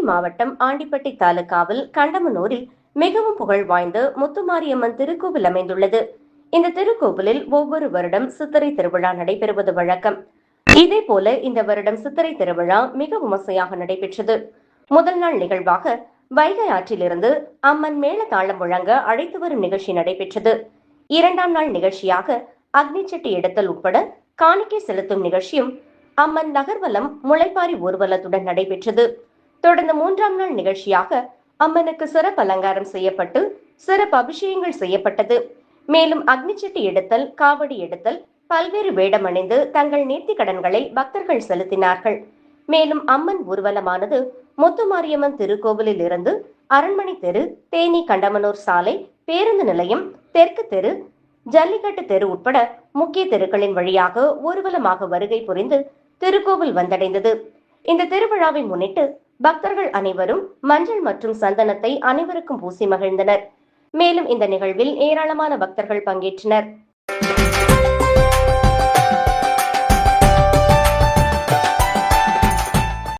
மாவட்டம் ஆண்டிப்பட்டி தாலுகாவில் கண்டமனூரில் மிகவும் புகழ் வாய்ந்த முத்துமாரியம்மன் திருக்கோவில் அமைந்துள்ளது. இந்த திருக்கோவிலில் ஒவ்வொரு வருடம் சித்திரை திருவிழா நடைபெறுவது வழக்கம். இதேபோல இந்த வருடம் சித்திரை திருவிழா மிக விமர்சையாக நடைபெற்றது. முதல் நாள் நிகழ்வாக வைகை ஆற்றிலிருந்து அம்மன் மேள தாளம் முழங்க அழைத்து வரும் நிகழ்ச்சி நடைபெற்றது. இரண்டாம் நாள் நிகழ்ச்சியாக அக்னிச்சட்டி எடுத்தல் உட்பட காணிக்கை செலுத்தும் நிகழ்ச்சியும் அம்மன் நகர்வலம் முளைப்பாரி ஊர்வலத்துடன் நடைபெற்றது. தொடர்ந்து மூன்றாம் நாள் நிகழ்ச்சியாக அம்மனுக்கு சிறப்பு அலங்காரம் செய்யப்பட்டு சிறப்பு அபிஷேகங்கள் செய்யப்பட்டது. மேலும் அக்னிச்சட்டி எடுத்தல், காவடி எடுத்தல், பல்வேறு வேடம் அணிந்து தங்கள் நேர்த்தி கடன்களை பக்தர்கள் செலுத்தினார்கள். மேலும் அம்மன் ஊர்வலமானது முத்துமாரியம்மன் திருக்கோவிலில் இருந்து அரண்மனை தெரு, தேனி கண்டமனூர் சாலை, பேருந்து நிலையம், தெற்கு தெரு, ஜல்லிக்கட்டு தெரு உட்பட முக்கிய தெருக்களின் வழியாக ஊர்வலமாக வருகை புரிந்து திருக்கோவில் வந்தடைந்தது. இந்த திருவிழாவை முன்னிட்டு பக்தர்கள் அனைவரும் மஞ்சள் மற்றும் சந்தனத்தை அனைவருக்கும் பூசி மகிழ்ந்தனர். மேலும் இந்த நிகழ்வில் ஏராளமான பக்தர்கள் பங்கேற்றனர்.